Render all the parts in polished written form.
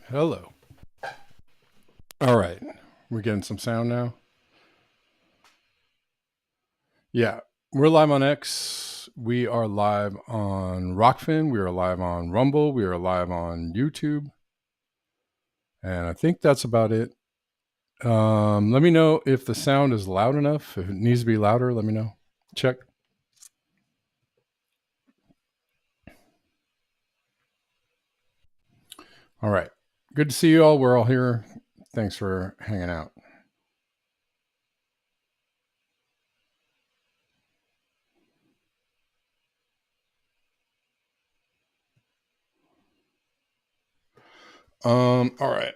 Hello. All right. We're getting some sound now. Yeah. We're live on X. We are live on Rockfin. We are live on Rumble. We are live on YouTube. And I think that's about it. Let me know if the sound is loud enough. If it needs to be louder, let me know. Check. All right. Good to see you all. We're all here. Thanks for hanging out. All right.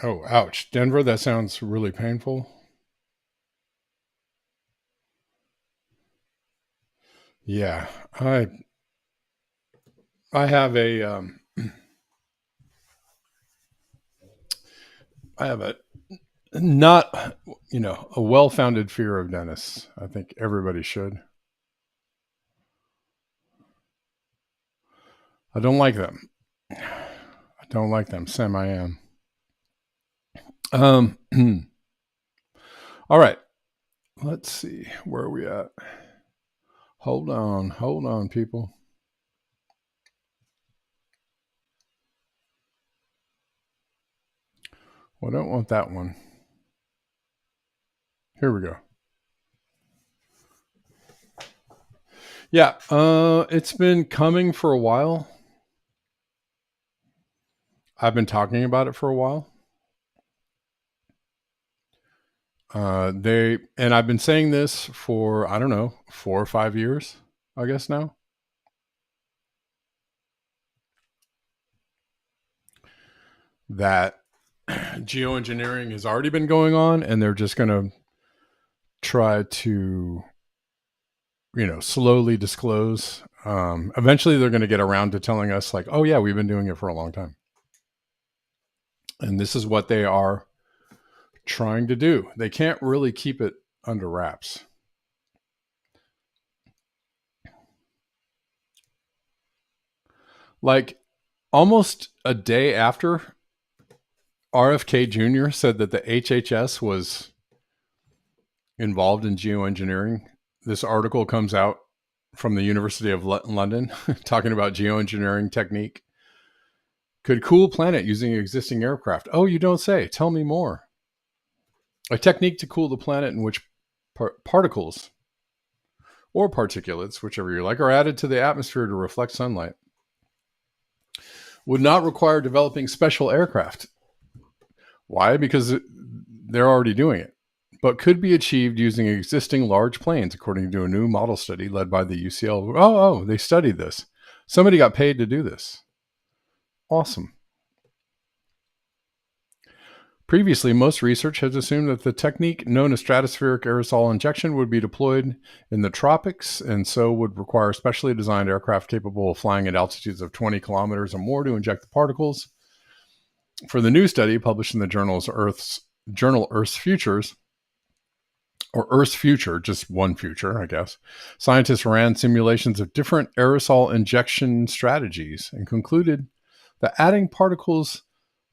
Oh, ouch. Denver, that sounds really painful. Yeah. I have a I have a not, a well-founded fear of dentists. I think everybody should. I don't like them. I don't like them. Sam, I am. Um, all right. Let's see. Where are we at? Hold on, people. Well, I don't want that one. Here we go. Yeah, it's been coming for a while. I've been talking about it for a while. And I've been saying this for, I don't know, 4 or 5 years, I guess now. that geoengineering has already been going on, and they're just going to try to, slowly disclose. Eventually, they're going to get around to telling us, like, oh, yeah, we've been doing it for a long time. And this is what they are trying to do. They can't really keep it under wraps. Like, almost a day after RFK Jr. said that the HHS was involved in geoengineering, this article comes out from the University of London talking about geoengineering technique. Could cool planet using existing aircraft. Oh, you don't say. Tell me more. A technique to cool the planet in which particles or particulates, whichever you like, are added to the atmosphere to reflect sunlight. Would not require developing special aircraft. Why? Because they're already doing it. But could be achieved using existing large planes, according to a new model study led by the UCL. Oh, they studied this. Somebody got paid to do this. Awesome. Previously, most research has assumed that the technique known as stratospheric aerosol injection would be deployed in the tropics and so would require specially designed aircraft capable of flying at altitudes of 20 kilometers or more to inject the particles. For the new study published in the journal Earth's Futures, or Earth's Future, just one future, I guess, scientists ran simulations of different aerosol injection strategies and concluded that adding particles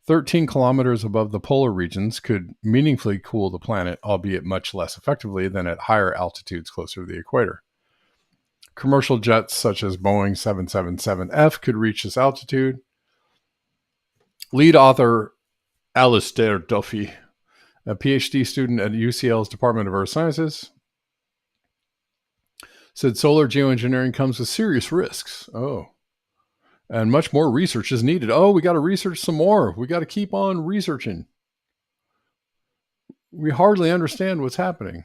13 kilometers above the polar regions could meaningfully cool the planet, albeit much less effectively than at higher altitudes closer to the equator. Commercial jets such as Boeing 777F could reach this altitude. Lead author Alistair Duffy, a PhD student at UCL's Department of Earth Sciences, said solar geoengineering comes with serious risks. And much more research is needed. We got to research some more. We got to keep on researching. We hardly understand what's happening.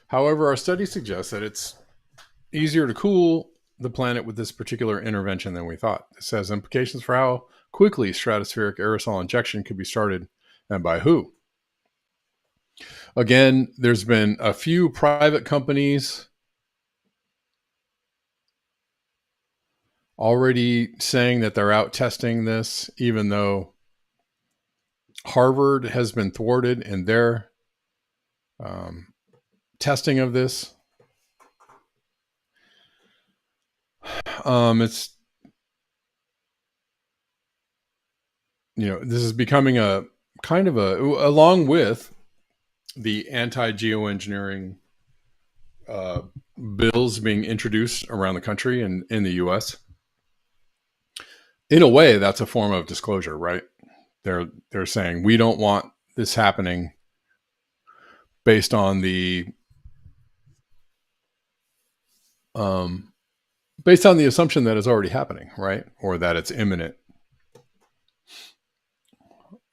However, our study suggests that it's easier to cool the planet with this particular intervention than we thought. This has implications for how quickly stratospheric aerosol injection could be started and by who. Again, there's been a few private companies already saying that they're out testing this, even though Harvard has been thwarted in their testing of this. It's, this is becoming a kind of along with the anti-geoengineering bills being introduced around the country and in the U.S. In a way, that's a form of disclosure, right? They're saying we don't want this happening based on the assumption that it's already happening, right? Or that it's imminent.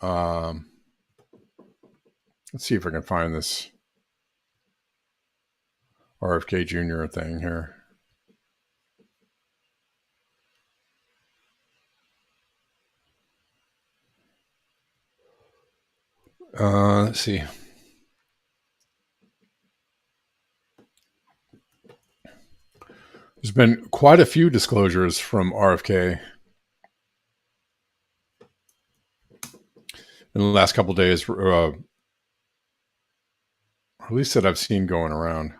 Let's see if I can find this RFK Jr. thing here. Let's see. There's been quite a few disclosures from RFK in the last couple of days, or at least that I've seen going around.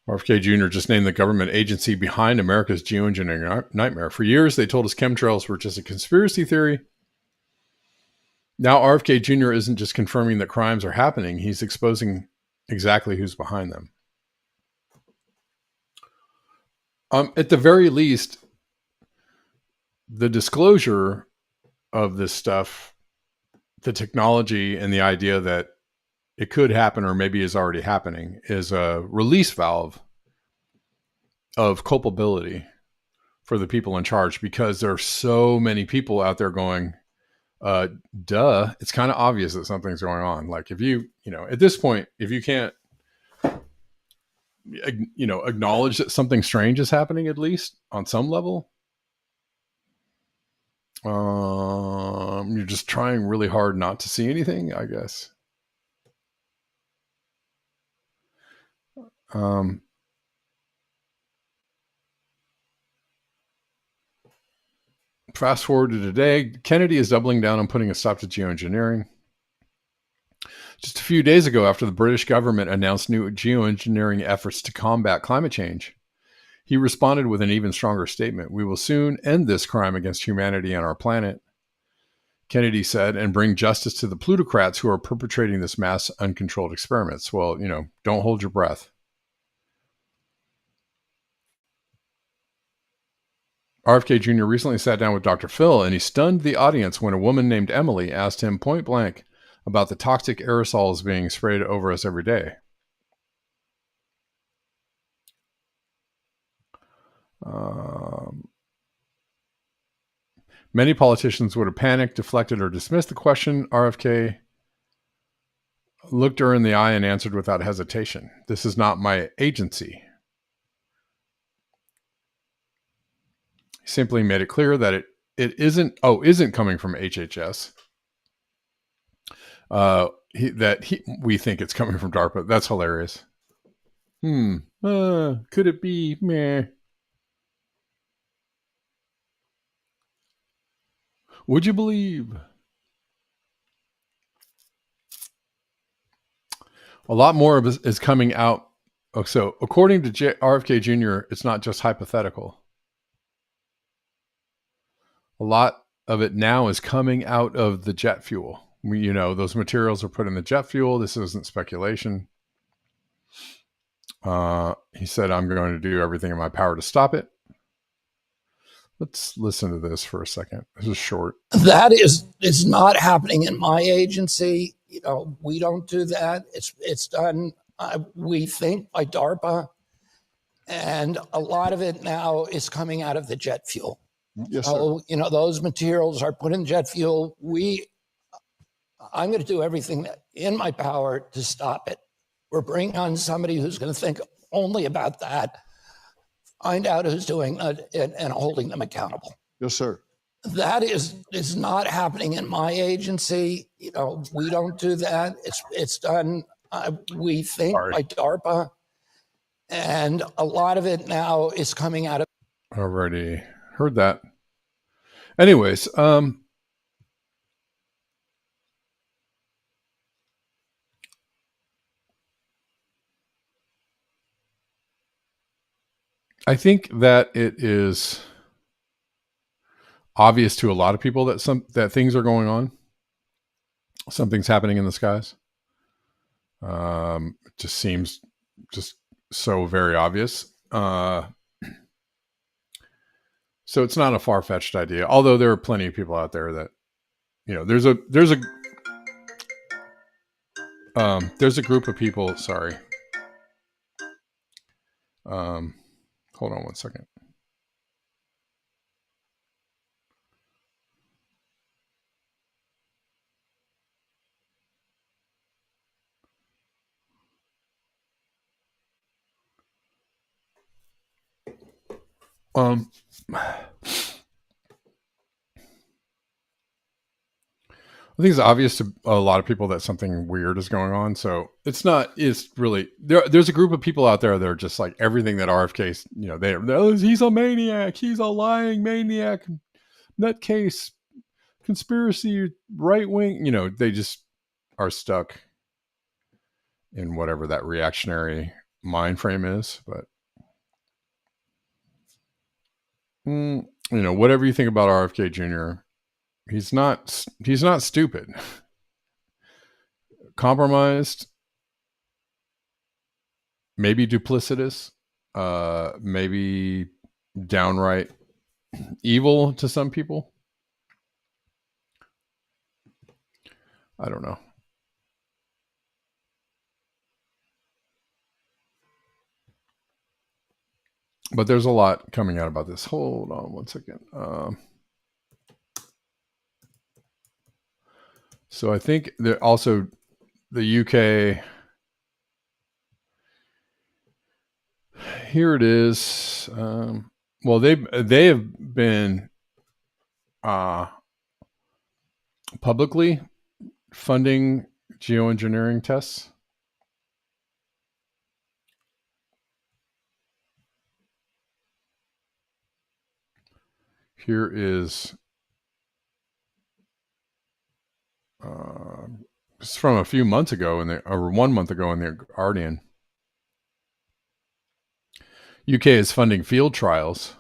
RFK Jr. just named the government agency behind America's geoengineering nightmare. For years, they told us chemtrails were just a conspiracy theory. Now, RFK Jr. isn't just confirming that crimes are happening, he's exposing exactly who's behind them. At the very least, the disclosure of this stuff, the technology and the idea that it could happen or maybe is already happening, is a release valve of culpability for the people in charge, because there are so many people out there going, it's kind of obvious that something's going on. Like if at this point, if you can't, acknowledge that something strange is happening, at least on some level, You're just trying really hard not to see anything, I guess. Fast forward to today, Kennedy is doubling down on putting a stop to geoengineering. Just a few days ago, after the British government announced new geoengineering efforts to combat climate change, he responded with an even stronger statement. We will soon end this crime against humanity and our planet, Kennedy said, and bring justice to the plutocrats who are perpetrating this mass uncontrolled experiments. Well, don't hold your breath. RFK Jr. recently sat down with Dr. Phil, and he stunned the audience when a woman named Emily asked him point blank about the toxic aerosols being sprayed over us every day. Many politicians would have panicked, deflected, or dismissed the question. RFK looked her in the eye and answered without hesitation. This is not my agency. He simply made it clear that it isn't coming from HHS. We think it's coming from DARPA. That's hilarious. Could it be? Meh. Would you believe? A lot more of this is coming out. So, according to RFK Jr., it's not just hypothetical. A lot of it now is coming out of the jet fuel. Those materials are put in the jet fuel. This isn't speculation. He said, I'm going to do everything in my power to stop it. Let's listen to this for a second. This is short. That is not happening in my agency. We don't do that. It's done, we think, by DARPA. And a lot of it now is coming out of the jet fuel. Yes, so, those materials are put in jet fuel. I'm going to do everything in my power to stop it. We're bringing on somebody who's going to think only about that, find out who's doing it, and holding them accountable. Yes, sir. That is not happening in my agency. We don't do that. It's done, we think, by DARPA. And a lot of it now is coming out of. Already heard that. Anyways, I think that it is obvious to a lot of people that things are going on. Something's happening in the skies. It just seems just so very obvious. So it's not a far-fetched idea, although there are plenty of people out there that, there's a group of people. Sorry. Hold on one second. I think it's obvious to a lot of people that something weird is going on. So it's really, there's a group of people out there that are just like everything that RFK, he's a maniac. He's a lying maniac, nutcase, conspiracy, right wing, they just are stuck in whatever that reactionary mind frame is. But, whatever you think about RFK Jr., he's not stupid. Compromised, maybe duplicitous, maybe downright evil to some people. I don't know. But there's a lot coming out about this. Hold on one second. So I think that also the UK, here it is. Well, they have been publicly funding geoengineering tests. Here is it's from a few months ago or 1 month ago in the Guardian. UK is funding field trials.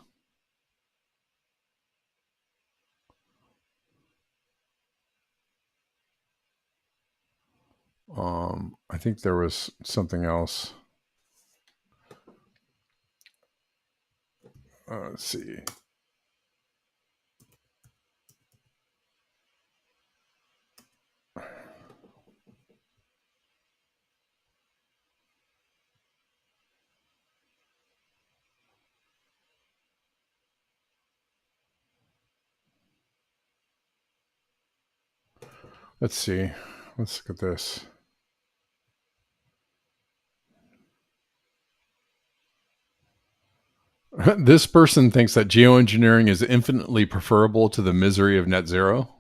I think there was something else. Let's see. Let's see. Let's look at this. This person thinks that geoengineering is infinitely preferable to the misery of net zero.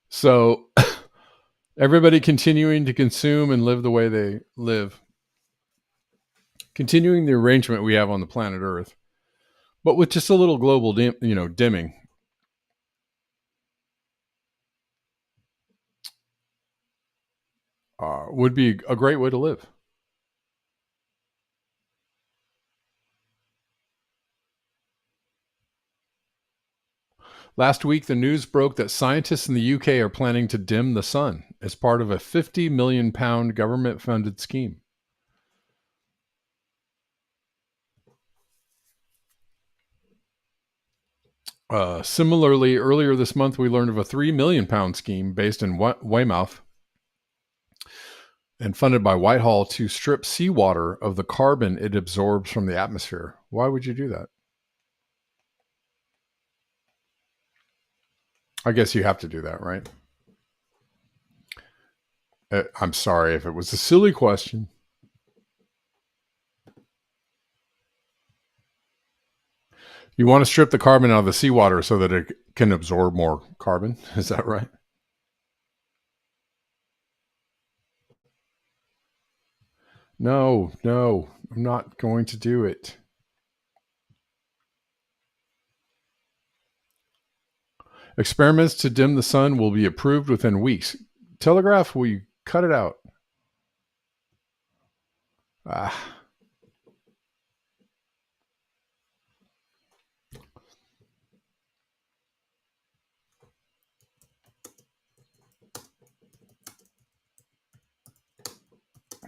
So everybody continuing to consume and live the way they live, continuing the arrangement we have on the planet Earth, but with just a little global dimming. Would be a great way to live. Last week, the news broke that scientists in the UK are planning to dim the sun as part of a £50 million government-funded scheme. Similarly, earlier this month, we learned of a £3 million scheme based in Weymouth and funded by Whitehall to strip seawater of the carbon it absorbs from the atmosphere. Why would you do that? I guess you have to do that, right? I'm sorry if it was a silly question. You want to strip the carbon out of the seawater so that it can absorb more carbon. Is that right? No, I'm not going to do it. Experiments to dim the sun will be approved within weeks. Telegraph, will you cut it out?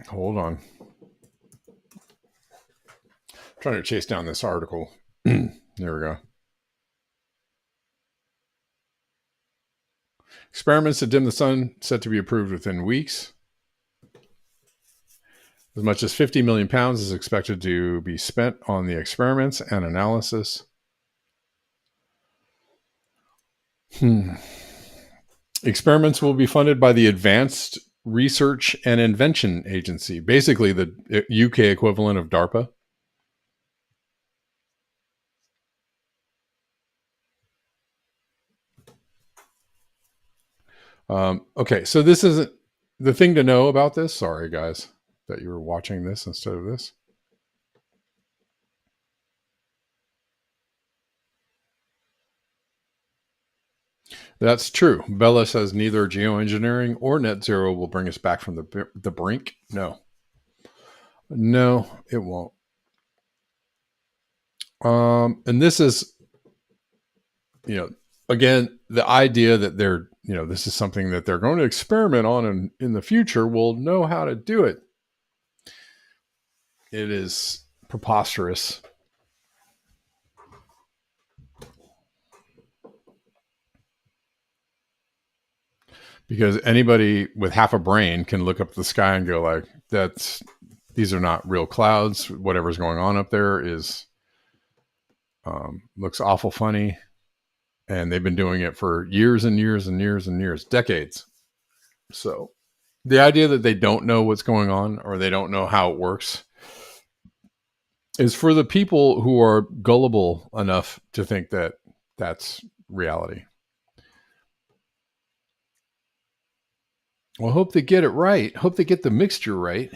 Hold on. I'm trying to chase down this article. There we go. Experiments to dim the sun set to be approved within weeks. As much as £50 million is expected to be spent on the experiments and analysis. Experiments will be funded by the Advanced Research and Invention Agency, basically the UK equivalent of DARPA. Okay, so this isn't the thing to know about this. Sorry, guys, that you were watching this instead of this. That's true. Bella says neither geoengineering or net zero will bring us back from the brink. No, it won't. And this is, again, the idea that they're, this is something that they're going to experiment on in the future. We'll know how to do it. It is preposterous. Because anybody with half a brain can look up the sky and go like, these are not real clouds. Whatever's going on up there is looks awful funny. And they've been doing it for years and years and years and years, decades. So the idea that they don't know what's going on or they don't know how it works is for the people who are gullible enough to think that that's reality. Well, hope they get it right. Hope they get the mixture right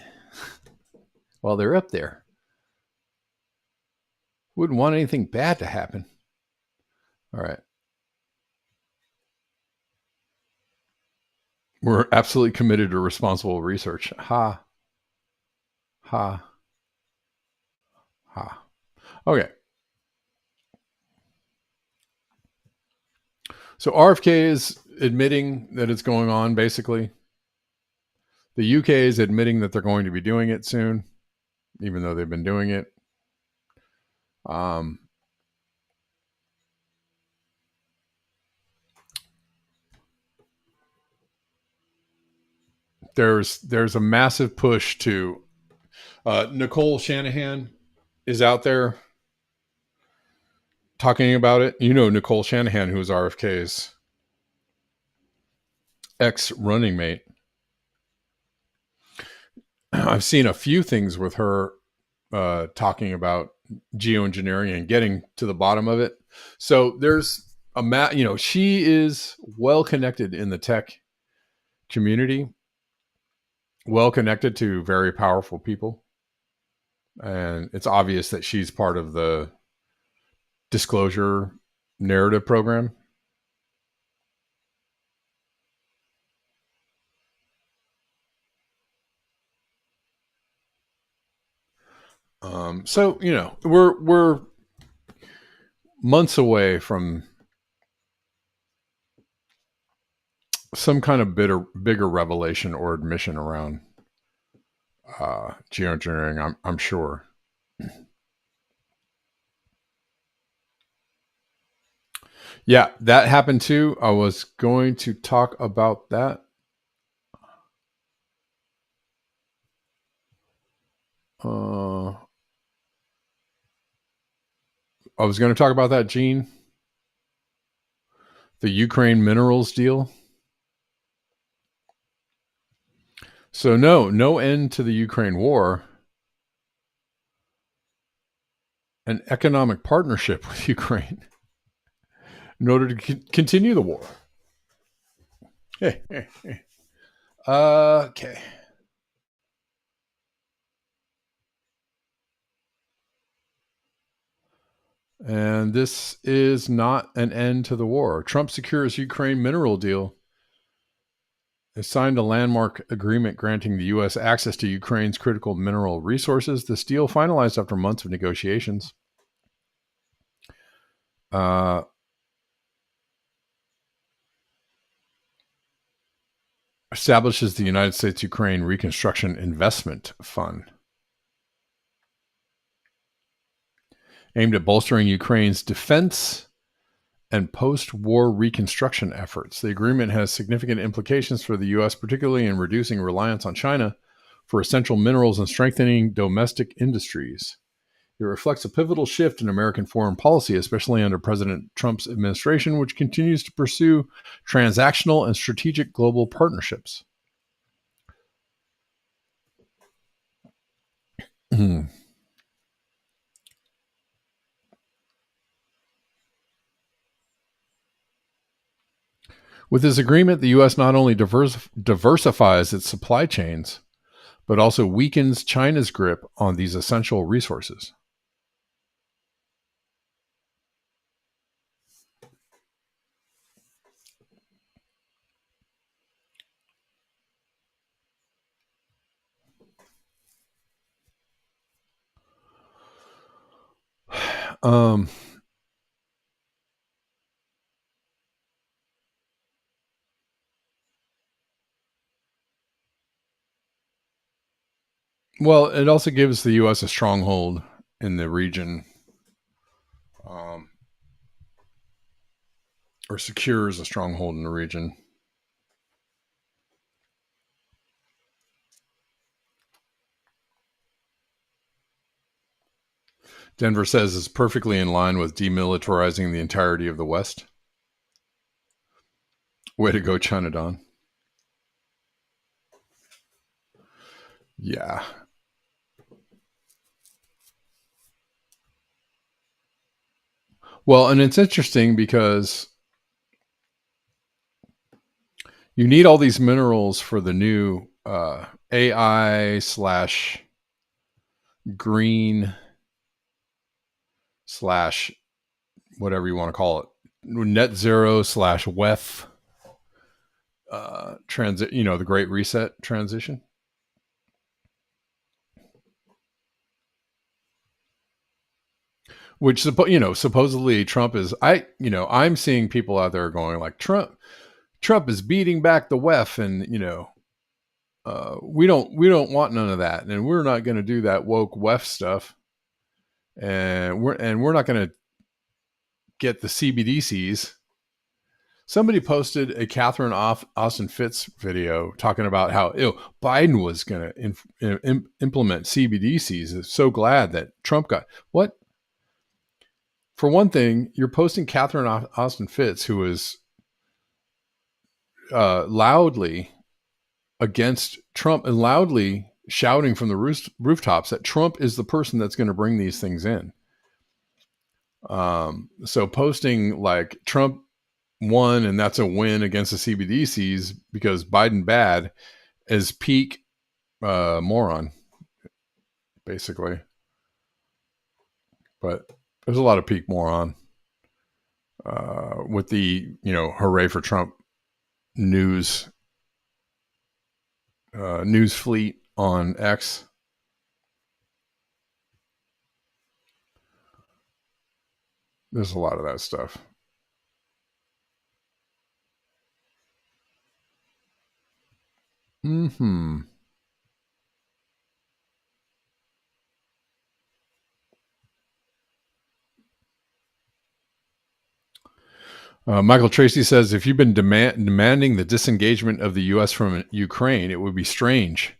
while they're up there. Wouldn't want anything bad to happen. All right. We're absolutely committed to responsible research. Ha. Ha. Ha. Okay. So RFK is admitting that it's going on, basically. The UK is admitting that they're going to be doing it soon, even though they've been doing it. There's a massive push to Nicole Shanahan is out there talking about it. You know Nicole Shanahan, who is RFK's ex running mate. I've seen a few things with her talking about geoengineering and getting to the bottom of it. So there's she is well connected in the tech community, well connected to very powerful people. And it's obvious that she's part of the disclosure narrative program. So we're months away from some kind of bigger revelation or admission around geoengineering. I'm sure. Yeah, that happened too. I was going to talk about that. I was going to talk about that, Gene. The Ukraine minerals deal. So no end to the Ukraine war. An economic partnership with Ukraine in order to continue the war. Okay. And this is not an end to the war. Trump secures Ukraine mineral deal. They signed a landmark agreement granting the U.S. access to Ukraine's critical mineral resources. This deal, finalized after months of negotiations, establishes the United States Ukraine Reconstruction Investment Fund, aimed at bolstering Ukraine's defense and post-war reconstruction efforts. The agreement has significant implications for the U.S., particularly in reducing reliance on China for essential minerals and strengthening domestic industries. It reflects a pivotal shift in American foreign policy, especially under President Trump's administration, which continues to pursue transactional and strategic global partnerships. With this agreement, the U.S. not only diversifies its supply chains, but also weakens China's grip on these essential resources. Well, it also gives the U.S. a stronghold in the region, or secures a stronghold in the region. Denver says is perfectly in line with demilitarizing the entirety of the West. Way to go, China Don. Yeah. Well, and it's interesting because you need all these minerals for the new AI slash green slash whatever you want to call it, net zero slash WEF transit, the Great Reset transition. Which supposedly Trump is. I'm seeing people out there going like Trump is beating back the WEF, and we don't want none of that, and we're not going to do that woke WEF stuff, and we're not going to get the CBDCs. Somebody posted a Catherine Austin Fitts video talking about how Biden was going to implement CBDCs. I'm so glad that Trump got what. For one thing, you're posting Catherine Austin Fitts, who is loudly against Trump and loudly shouting from the rooftops that Trump is the person that's going to bring these things in. So posting like Trump won and that's a win against the CBDCs because Biden bad is peak moron, basically. But there's a lot of peak moron with the hooray for Trump news fleet on X. There's a lot of that stuff. Mm-hmm. Michael Tracy says, if you've been demanding the disengagement of the U.S. from Ukraine, it would be strange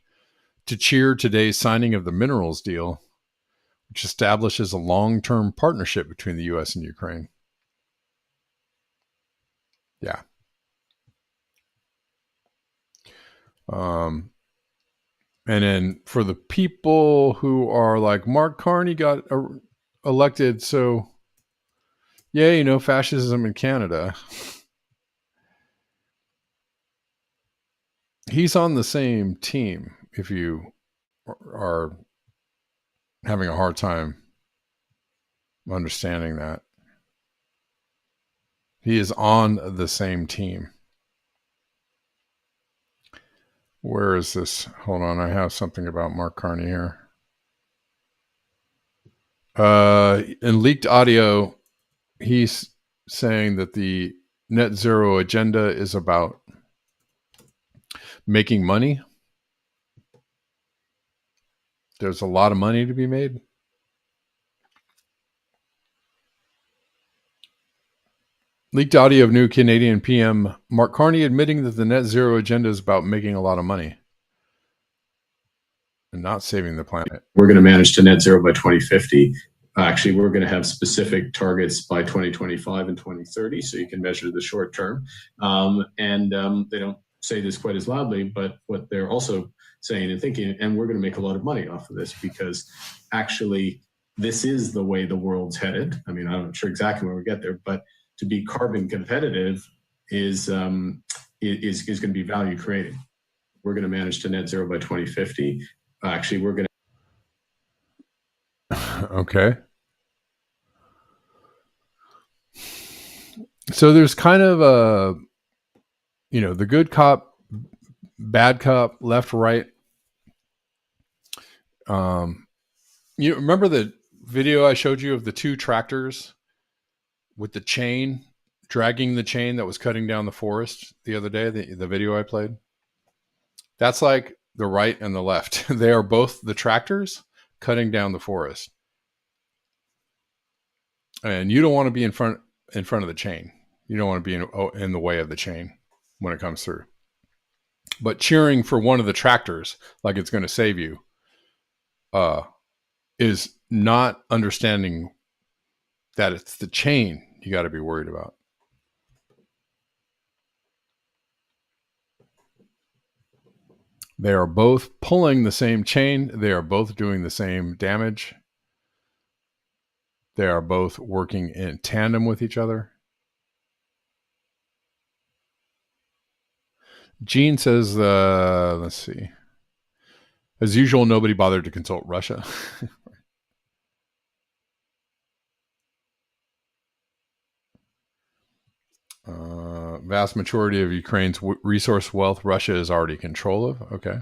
to cheer today's signing of the minerals deal, which establishes a long-term partnership between the U.S. and Ukraine. Yeah. And then for the people who are like, Mark Carney got elected, so yeah, fascism in Canada. He's on the same team if you are having a hard time understanding that. He is on the same team. Where is this? Hold on, I have something about Mark Carney here. In leaked audio, he's saying that the net zero agenda is about making money. There's a lot of money to be made. Leaked audio of new Canadian PM Mark Carney admitting that the net zero agenda is about making a lot of money and not saving the planet. We're going to manage to net zero by 2050. Actually, we're going to have specific targets by 2025 and 2030, so you can measure the short term. They don't say this quite as loudly, but what they're also saying and thinking, and we're going to make a lot of money off of this because actually this is the way the world's headed. I mean, I'm not sure exactly when we get there, but to be carbon competitive is going to be value creating. We're going to manage to net zero by 2050. Actually, we're going to. Okay. So there's kind of a, the good cop, bad cop, left, right. You remember the video I showed you of the two tractors with the chain, dragging the chain that was cutting down the forest the other day, the video I played? That's like the right and the left. They are both the tractors cutting down the forest. And you don't want to be in front of the chain. You don't want to be in the way of the chain when it comes through. But cheering for one of the tractors like it's going to save you is not understanding that it's the chain you got to be worried about. They are both pulling the same chain. They are both doing the same damage. They are both working in tandem with each other. Gene says, let's see. As usual, nobody bothered to consult Russia. Vast majority of Ukraine's resource wealth, Russia is already in control of. Okay.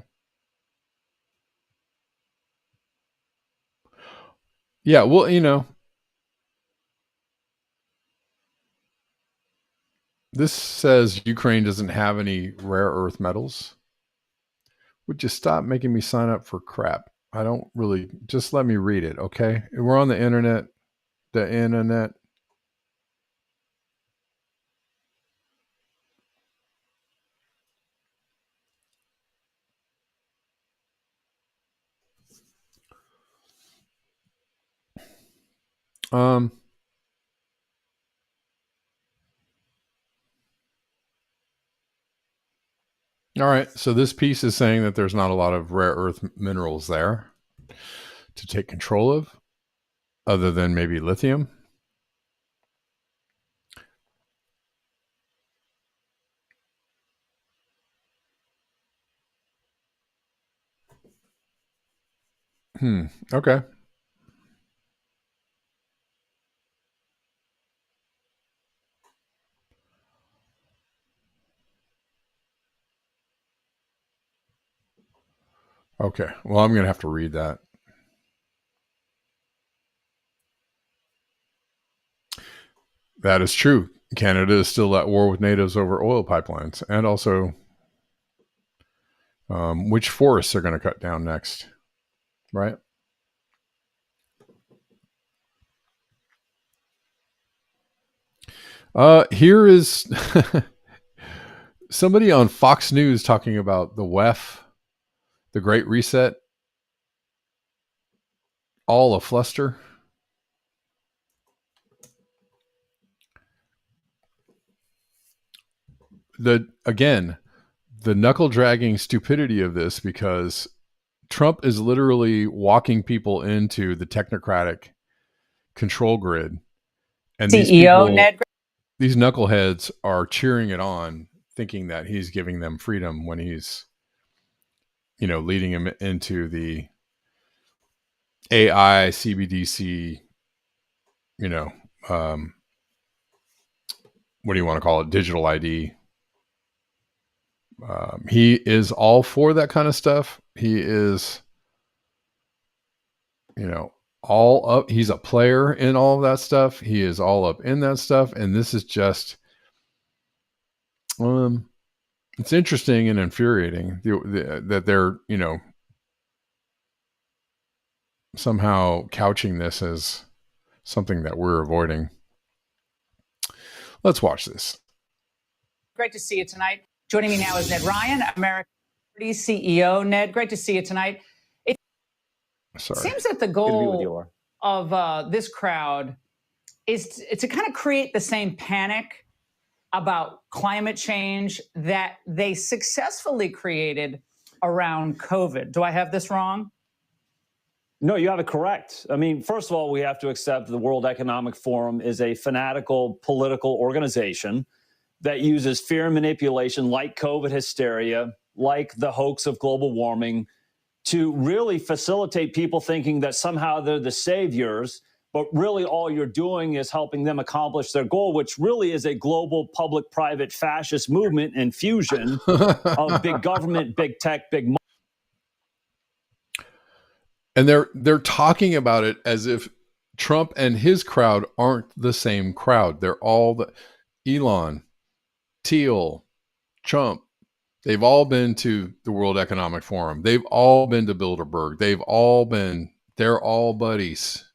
Yeah, well, you know, this says Ukraine doesn't have any rare earth metals. Would you stop making me sign up for crap? I don't really, just let me read it, okay? We're on the internet. The internet. All right, so this piece is saying that there's not a lot of rare earth minerals there to take control of, other than maybe lithium. Okay. Okay, well, I'm going to have to read that. That is true. Canada is still at war with natives over oil pipelines, and also which forests are going to cut down next, right? Here is somebody on Fox News talking about the WEF, the Great Reset, all a fluster. Again, the knuckle dragging stupidity of this, because Trump is literally walking people into the technocratic control grid, and these knuckleheads are cheering it on, thinking that he's giving them freedom when he's, you know, leading them into the AI CBDC, you know, what do you want to call it? Digital ID. He is all for that kind of stuff. He is, you know, all up. He's a player in all of that stuff. He is all up in that stuff. And this is just, it's interesting and infuriating that they're, you know, somehow couching this as something that we're avoiding. Let's watch this. Great to see you tonight. Joining me now is Ned Ryan, American CEO. Ned, great to see you tonight. It seems that the goal of this crowd is to kind of create the same panic about climate change that they successfully created around COVID. Do I have this wrong? No, you have it correct. I mean, first of all, we have to accept the World Economic Forum is a fanatical political organization that uses fear and manipulation like COVID hysteria, like the hoax of global warming, to really facilitate people thinking that somehow they're the saviors, but really all you're doing is helping them accomplish their goal, which really is a global public-private fascist movement and fusion of big government, big tech, big money. And they're talking about it as if Trump and his crowd aren't the same crowd. They're all the Elon, Thiel, Trump. They've all been to the World Economic Forum. They've all been to Bilderberg. They're all buddies.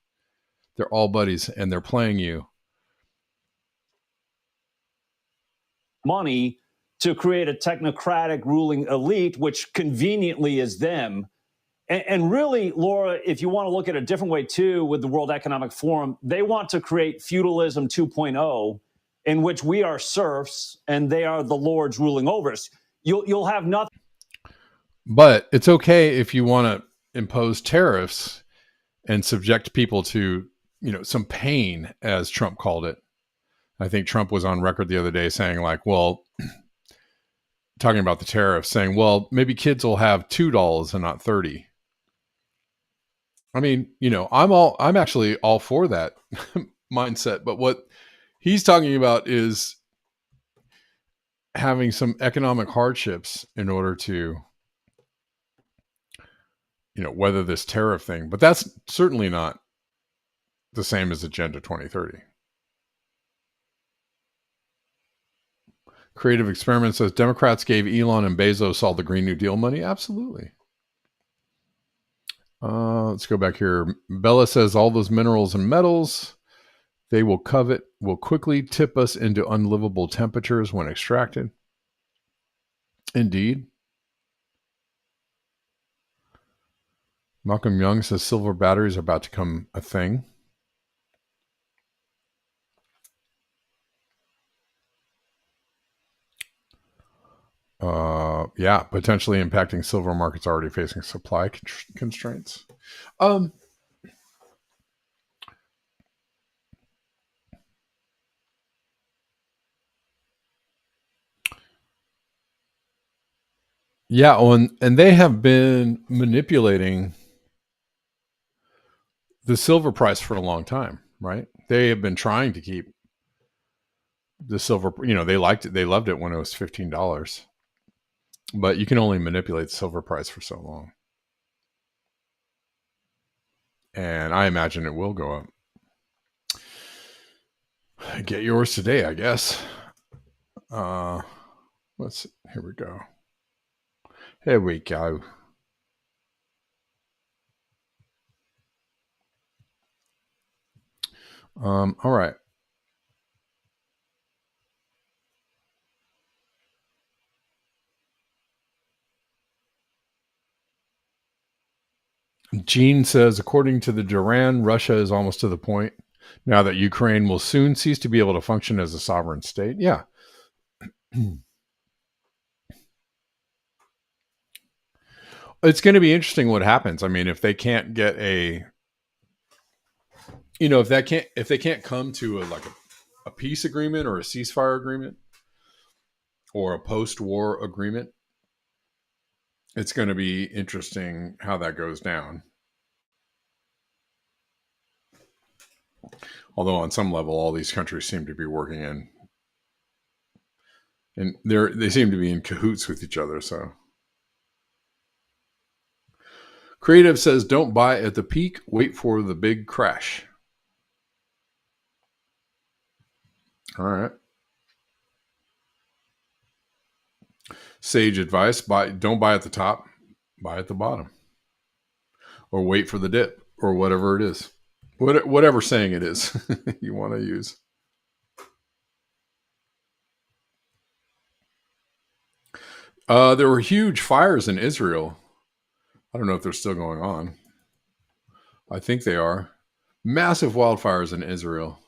They're all buddies, and they're playing you. Money to create a technocratic ruling elite, which conveniently is them. And really, Laura, if you want to look at a different way too with the World Economic Forum, they want to create feudalism 2.0, in which we are serfs and they are the lords ruling over us. You'll have nothing. But it's okay if you want to impose tariffs and subject people to some pain, as Trump called it. I think Trump was on record the other day saying like, well, talking about the tariffs, saying, well, maybe kids will have $2 and not 30. I mean, I'm actually all for that mindset, but what he's talking about is having some economic hardships in order to, weather this tariff thing. But that's certainly not the same as Agenda 2030. Creative Experiment says Democrats gave Elon and Bezos all the Green New Deal money. Absolutely. Let's go back here. Bella says all those minerals and metals they will covet will quickly tip us into unlivable temperatures when extracted. Indeed. Malcolm Young says silver batteries are about to become a thing. Yeah, potentially impacting silver markets already facing supply constraints. Yeah, and they have been manipulating the silver price for a long time, right? They have been trying to keep the silver, they liked it. They loved it when it was $15. But you can only manipulate the silver price for so long. And I imagine it will go up. Get yours today, I guess. Here we go. Here we go. All right. Gene says, according to the Duran, Russia is almost to the point now that Ukraine will soon cease to be able to function as a sovereign state. Yeah. It's going to be interesting what happens. I mean, if they can't get if they can't come to a peace agreement or a ceasefire agreement or a post-war agreement, it's going to be interesting how that goes down. Although on some level, all these countries seem to be working and they seem to be in cahoots with each other. So Creative says, don't buy at the peak, wait for the big crash. All right. Sage advice, don't buy at the top, buy at the bottom. Or wait for the dip, or whatever it is. Whatever saying it is you want to use. There were huge fires in Israel. I don't know if they're still going on. I think they are. Massive wildfires in Israel.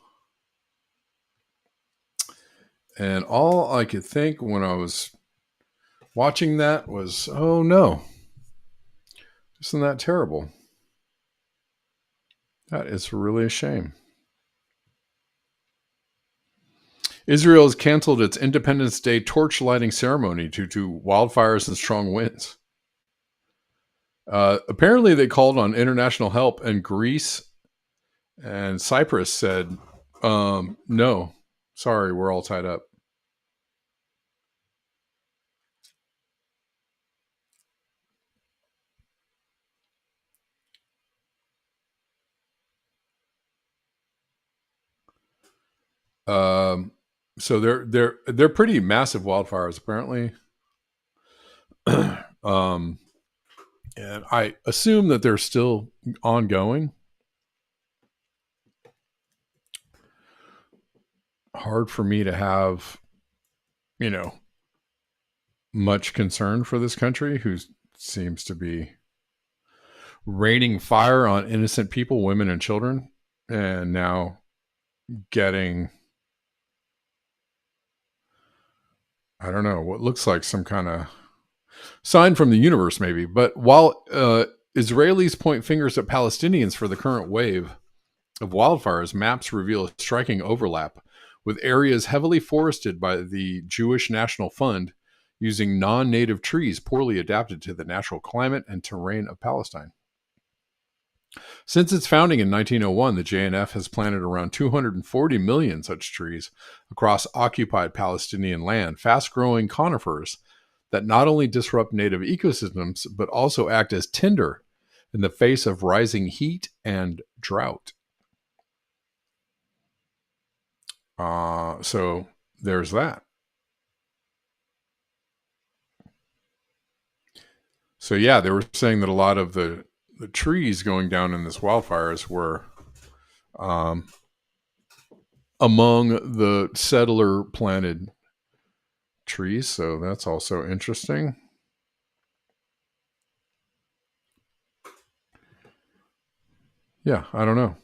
And all I could think when I was watching that was, oh no, isn't that terrible? That is really a shame. Israel has canceled its Independence Day torch lighting ceremony due to wildfires and strong winds. Apparently they called on international help, and Greece and Cyprus said, no, sorry, we're all tied up. So they're pretty massive wildfires apparently. And I assume that they're still ongoing. Hard for me to have, much concern for this country who seems to be raining fire on innocent people, women and children, and now getting, I don't know, what looks like some kind of sign from the universe maybe. But while Israelis point fingers at Palestinians for the current wave of wildfires, maps reveal a striking overlap with areas heavily forested by the Jewish National Fund using non-native trees poorly adapted to the natural climate and terrain of Palestine. Since its founding in 1901, the JNF has planted around 240 million such trees across occupied Palestinian land, fast-growing conifers that not only disrupt native ecosystems, but also act as tinder in the face of rising heat and drought. So there's that. So yeah, they were saying that a lot of the trees going down in this wildfires were among the settler planted trees. So that's also interesting. Yeah, I don't know.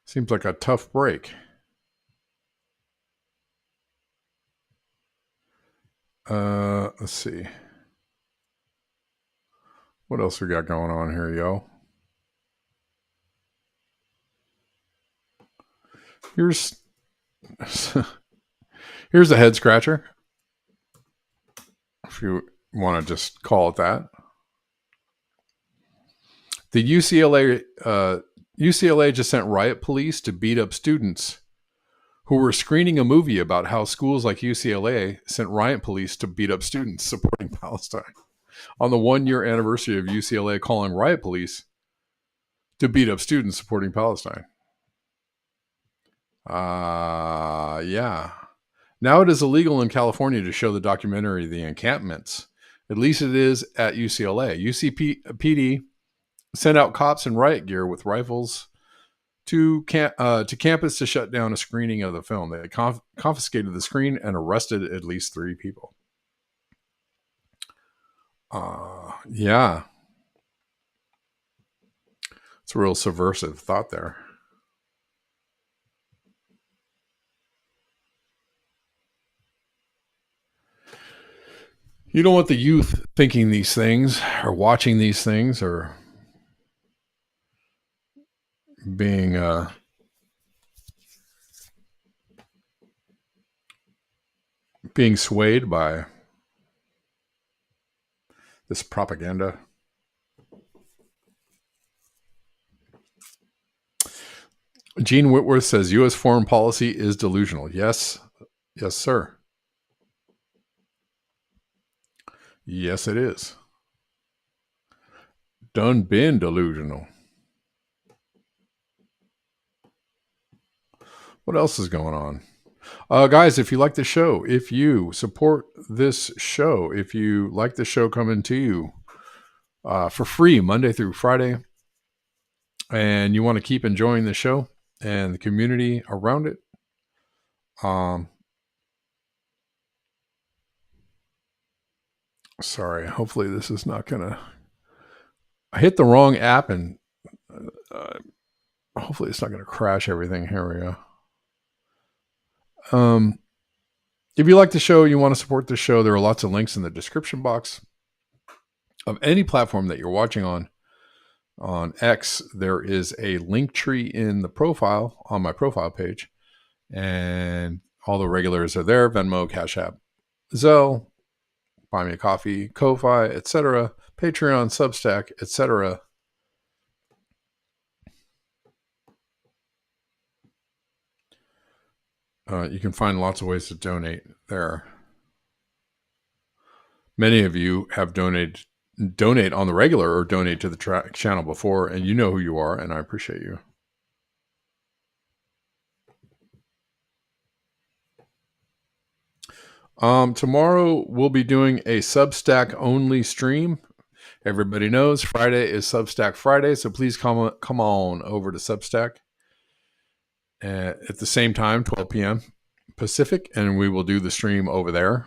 Seems like a tough break. Let's see. What else we got going on here, yo? Here's a head scratcher, if you want to just call it that. The UCLA just sent riot police to beat up students who were screening a movie about how schools like UCLA sent riot police to beat up students supporting Palestine on the 1-year anniversary of UCLA calling riot police to beat up students supporting Palestine. Yeah. Now it is illegal in California to show the documentary The Encampments. At least it is at UCLA. UCPD sent out cops in riot gear with rifles to campus to shut down a screening of the film. They confiscated the screen and arrested at least 3 people. Yeah. It's a real subversive thought there. You don't want the youth thinking these things or watching these things or being swayed by this propaganda. Gene Whitworth says U.S. foreign policy is delusional. Yes, sir. Yes, it is. Done been delusional. What else is going on? Guys, if you like the show, if you support this show, if you like the show coming to you for free Monday through Friday, and you want to keep enjoying the show and the community around it, sorry, hopefully this is not going to... I hit the wrong app and hopefully it's not going to crash everything. Here we go. If you like the show, you want to support the show, there are lots of links in the description box of any platform that you're watching on. On X, there is a link tree in the profile, on my profile page, and all the regulars are there: Venmo, CashApp, Zelle, Buy Me a Coffee, Ko-Fi, etc., Patreon, Substack, etc. You can find lots of ways to donate there. Many of you have donate on the regular or donate to the channel before, and you know who you are, and I appreciate you. Tomorrow we'll be doing a Substack only stream. Everybody knows Friday is Substack Friday, so please come on over to Substack at the same time, 12 p.m. Pacific, and we will do the stream over there.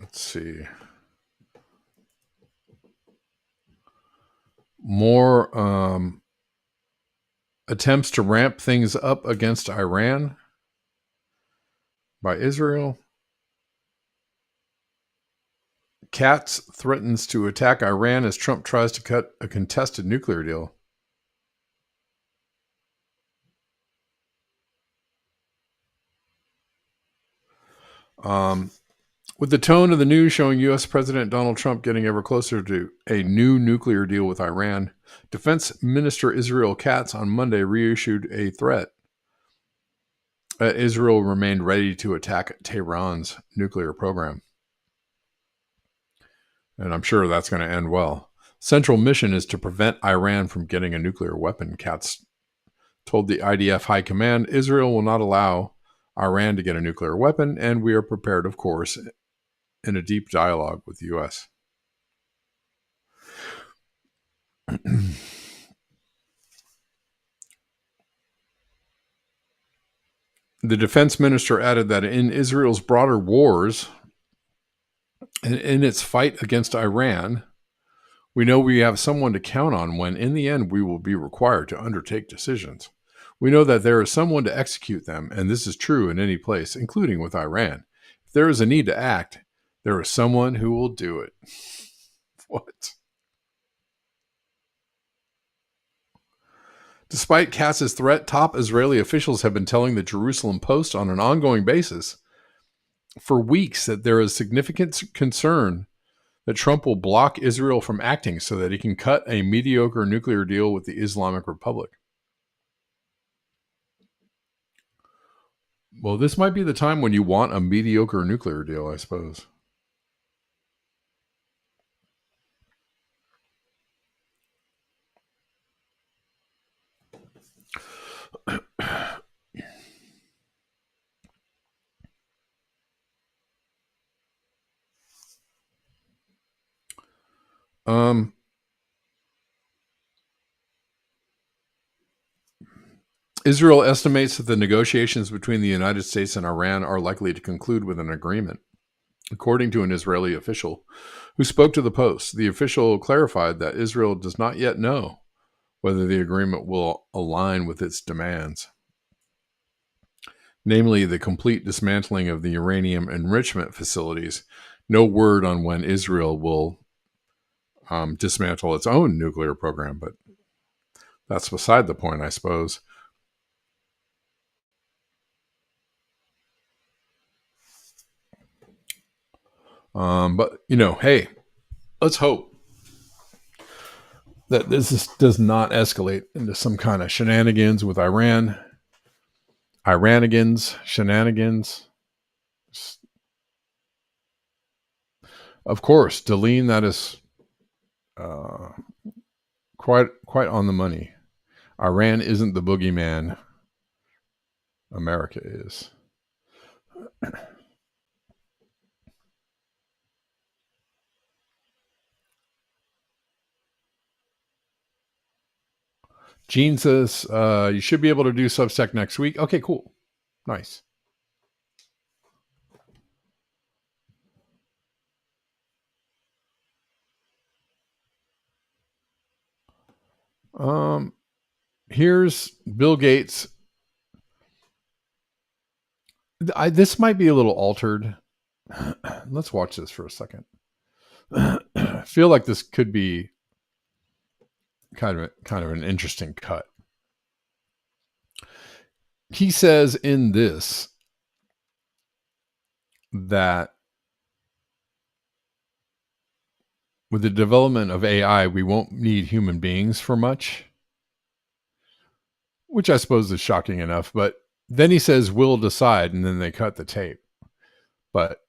Let's see. More attempts to ramp things up against Iran. by Israel. Katz threatens to attack Iran as Trump tries to cut a contested nuclear deal. With the tone of the news showing U.S. President Donald Trump getting ever closer to a new nuclear deal with Iran, Defense Minister Israel Katz on Monday reissued a threat that Israel remained ready to attack Tehran's nuclear program. And I'm sure that's going to end well. Central mission is to prevent Iran from getting a nuclear weapon, Katz told the IDF High Command. Israel will not allow Iran to get a nuclear weapon, and we are prepared, of course, in a deep dialogue with the U.S. The defense minister added that in Israel's broader wars and in its fight against Iran, we know we have someone to count on when, in the end, we will be required to undertake decisions. We know that there is someone to execute them, and this is true in any place, including with Iran. If there is a need to act, there is someone who will do it. What? Despite Katz's threat, top Israeli officials have been telling the Jerusalem Post on an ongoing basis for weeks that there is significant concern that Trump will block Israel from acting so that he can cut a mediocre nuclear deal with the Islamic Republic. Well, this might be the time when you want a mediocre nuclear deal, I suppose. Israel estimates that the negotiations between the United States and Iran are likely to conclude with an agreement. According to an Israeli official who spoke to the Post, the official clarified that Israel does not yet know whether the agreement will align with its demands, namely the complete dismantling of the uranium enrichment facilities. No word on when Israel will dismantle its own nuclear program, but that's beside the point, I suppose. But, hey, let's hope that this does not escalate into some kind of shenanigans with Iran. Shenanigans. Of course, Deline, that is quite on the money. Iran isn't the boogeyman. America is. Gene says, you should be able to do Substack next week. Okay, cool. Nice. Here's Bill Gates. This might be a little altered. Let's watch this for a second. I feel like this could be kind of an interesting cut. He says in this that with the development of AI, we won't need human beings for much, which I suppose is shocking enough. But then he says, we'll decide, and then they cut the tape. But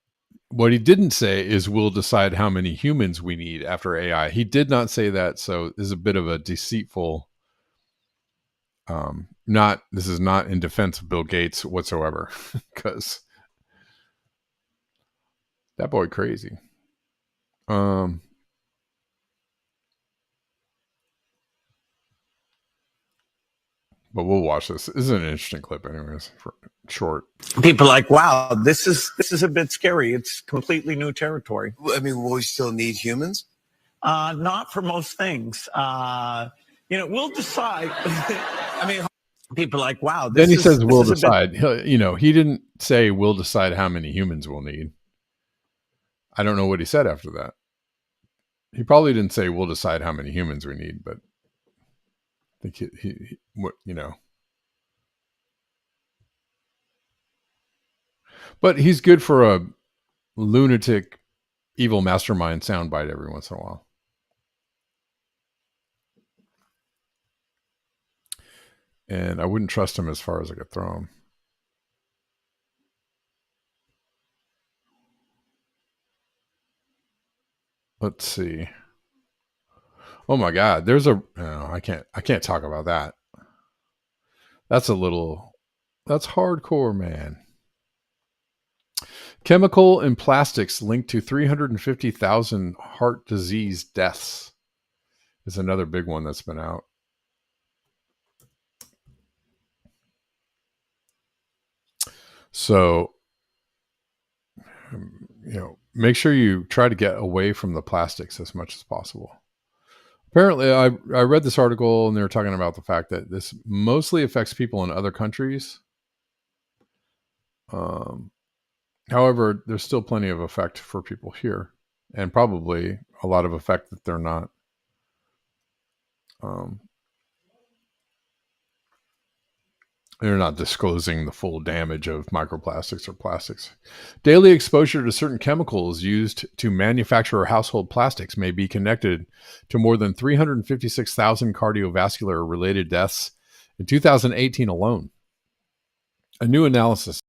what he didn't say is we'll decide how many humans we need after AI. He did not say that, so this is a bit of a deceitful. This is not in defense of Bill Gates whatsoever, because that boy crazy. But we'll watch this. This is an interesting clip, anyways. For short. People are like, wow, this is a bit scary. It's completely new territory. I mean, will we still need humans? Not for most things. We'll decide. I mean, people are like, wow. Then he says we'll this is a bit- decide. He didn't say we'll decide how many humans we'll need. I don't know what he said after that. He probably didn't say we'll decide how many humans we need, but I think he But he's good for a lunatic, evil mastermind soundbite every once in a while. And I wouldn't trust him as far as I could throw him. Let's see. Oh my God, I can't talk about that. That's hardcore, man. Chemical and plastics linked to 350,000 heart disease deaths is another big one that's been out. So, make sure you try to get away from the plastics as much as possible. Apparently, I read this article and they were talking about the fact that this mostly affects people in other countries. However, there's still plenty of effect for people here, and probably a lot of effect that they're not disclosing the full damage of microplastics or plastics. Daily exposure to certain chemicals used to manufacture household plastics may be connected to more than 356,000 cardiovascular related deaths in 2018 alone. A new analysis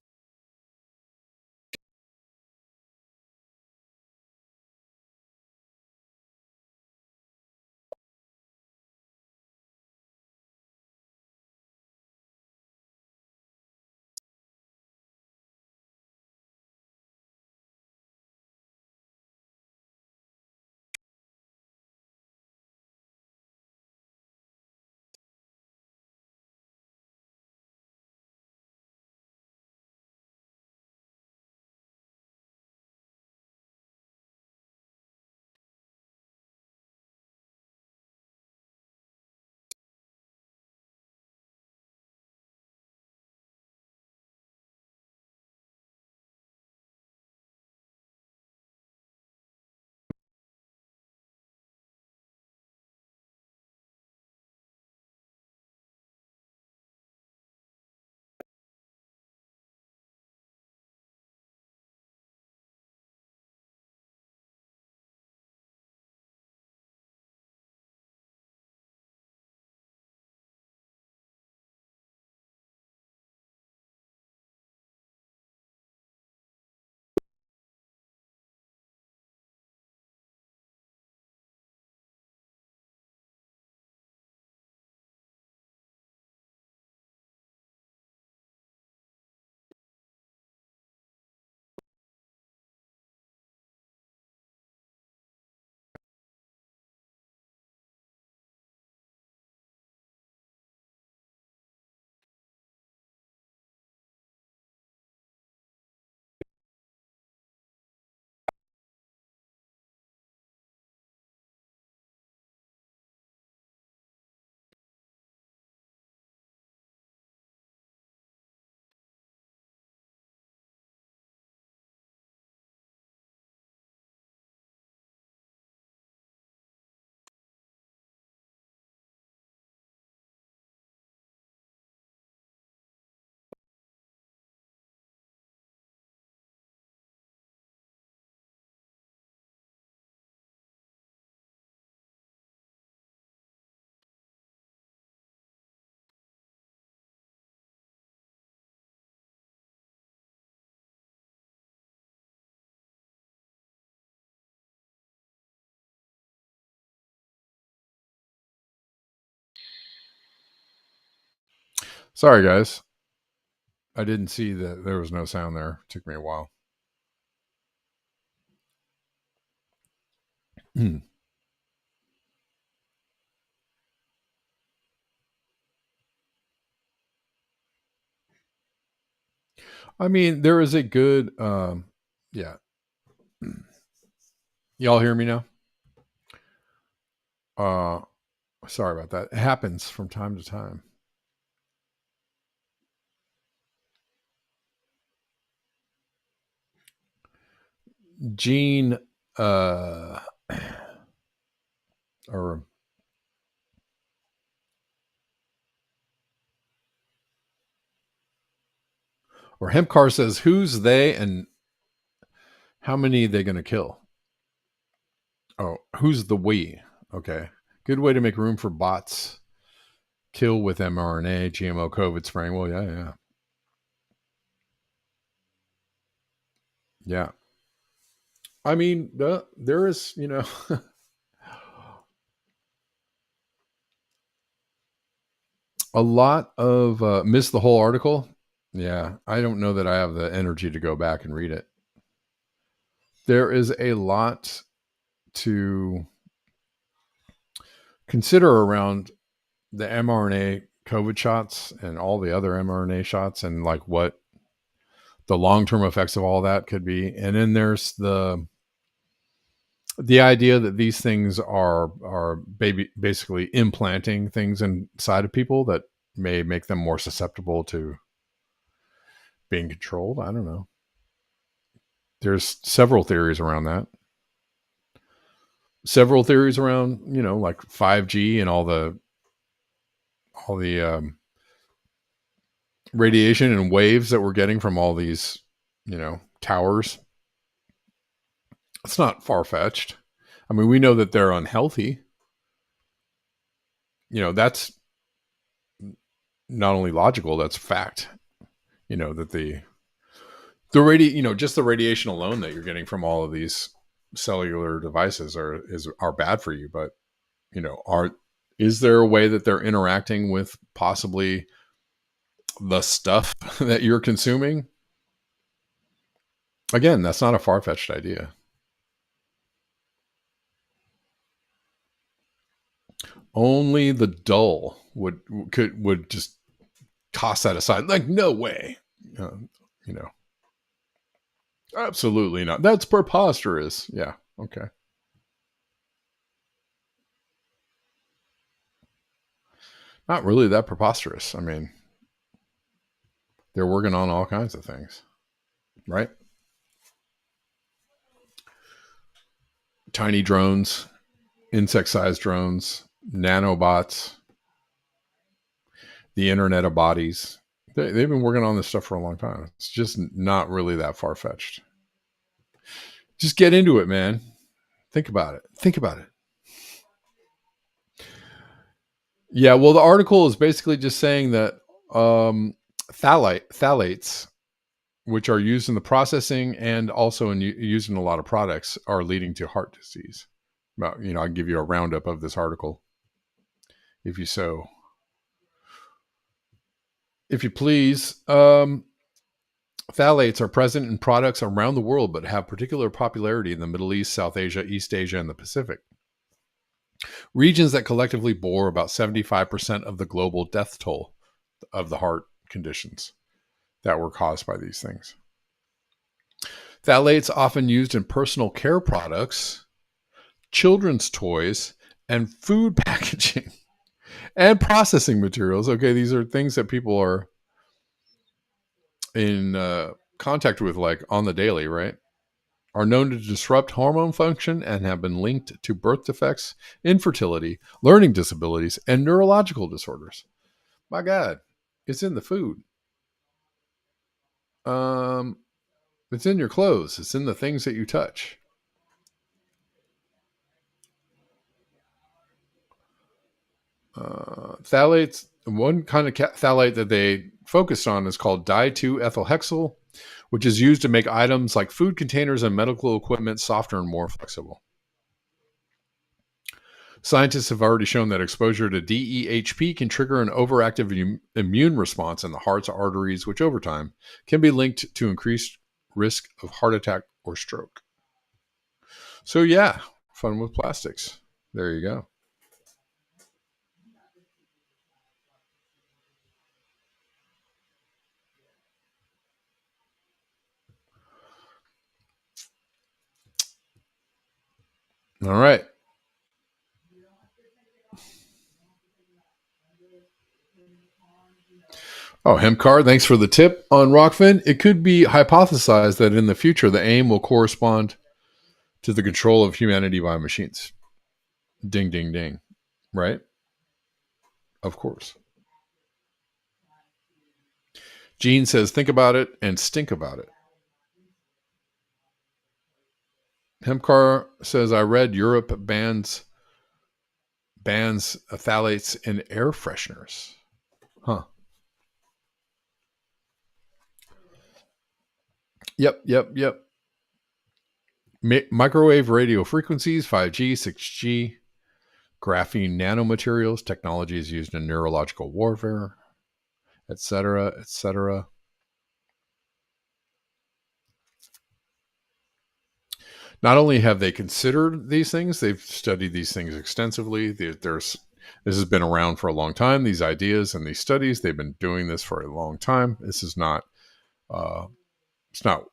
Sorry, guys. I didn't see that there was no sound there. It took me a while. I mean, there is a good, yeah. Y'all hear me now? Sorry about that. It happens from time to time. gene or Hempcar says, who's they and how many are they going to kill? Oh, who's the we? Okay. Good way to make room for bots. Kill with mRNA, GMO COVID spraying. Well, yeah. Yeah. I mean, there is, a lot of missed the whole article. Yeah. I don't know that I have the energy to go back and read it. There is a lot to consider around the mRNA COVID shots and all the other mRNA shots and like what the long-term effects of all that could be. And then there's the idea that these things are basically implanting things inside of people that may make them more susceptible to being controlled. I don't know. There's several theories around that. Several theories around, like 5G and all the radiation and waves that we're getting from all these, towers. It's not far-fetched. I mean, we know that they're unhealthy. That's not only logical, that's fact. That the just the radiation alone that you're getting from all of these cellular devices are bad for you. But, is there a way that they're interacting with possibly the stuff that you're consuming? Again, that's not a far-fetched idea. Only the dull would just toss that aside. Like, no way. Absolutely not. That's preposterous. Yeah. Okay. Not really that preposterous. I mean, they're working on all kinds of things, right? Tiny drones, insect-sized drones, nanobots, the Internet of Bodies. They've been working on this stuff for a long time. It's just not really that far-fetched. Just get into it, man. Think about it. Yeah, well, the article is basically just saying that phthalates, which are used in the processing and also used in a lot of products, are leading to heart disease. Well, I'll give you a roundup of this article, if you please. Phthalates are present in products around the world, but have particular popularity in the Middle East, South Asia, East Asia, and the Pacific. Regions that collectively bore about 75% of the global death toll of the heart conditions that were caused by these things. Phthalates often used in personal care products, children's toys, and food packaging and processing materials. Okay, these are things that people are in contact with like on the daily, right? Are known to disrupt hormone function and have been linked to birth defects, infertility, learning disabilities, and neurological disorders. My God, it's in the food. It's in your clothes. It's in the things that you touch. Phthalates, one kind of phthalate that they focused on is called di-2-ethylhexyl, which is used to make items like food containers and medical equipment softer and more flexible. Scientists have already shown that exposure to DEHP can trigger an overactive immune response in the heart's arteries, which over time can be linked to increased risk of heart attack or stroke. So yeah, fun with plastics. There you go. All right. Oh, Hemcar, thanks for the tip on Rockfin. It could be hypothesized that in the future, the aim will correspond to the control of humanity by machines. Ding, ding, ding. Right? Of course. Gene says, think about it and stink about it. Hemcar says, I read Europe bans phthalates in air fresheners. Huh. Yep. Microwave radio frequencies, 5G, 6G, graphene nanomaterials, technologies used in neurological warfare, etc., etc. Not only have they considered these things, they've studied these things extensively. This has been around for a long time. These ideas and these studies, they've been doing this for a long time. This is not, it's not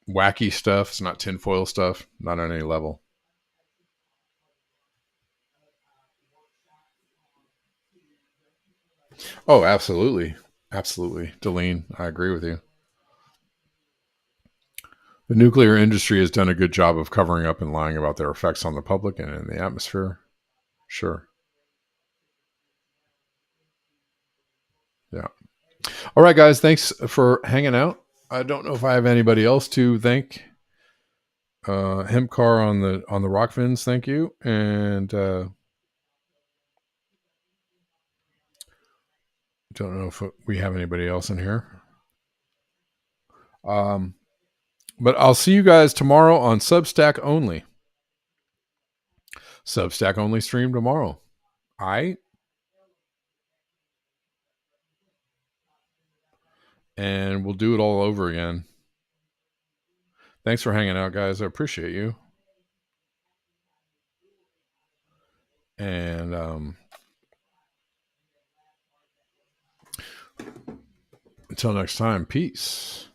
wacky stuff. It's not tinfoil stuff. Not on any level. Oh, absolutely. Absolutely. Delene, I agree with you. The nuclear industry has done a good job of covering up and lying about their effects on the public and in the atmosphere. Sure. Yeah. All right, guys. Thanks for hanging out. I don't know if I have anybody else to thank. Hemcar on the Rockfins, thank you. And don't know if we have anybody else in here. But I'll see you guys tomorrow on Substack only. Substack only stream tomorrow. All right. And we'll do it all over again. Thanks for hanging out, guys. I appreciate you. And until next time, peace.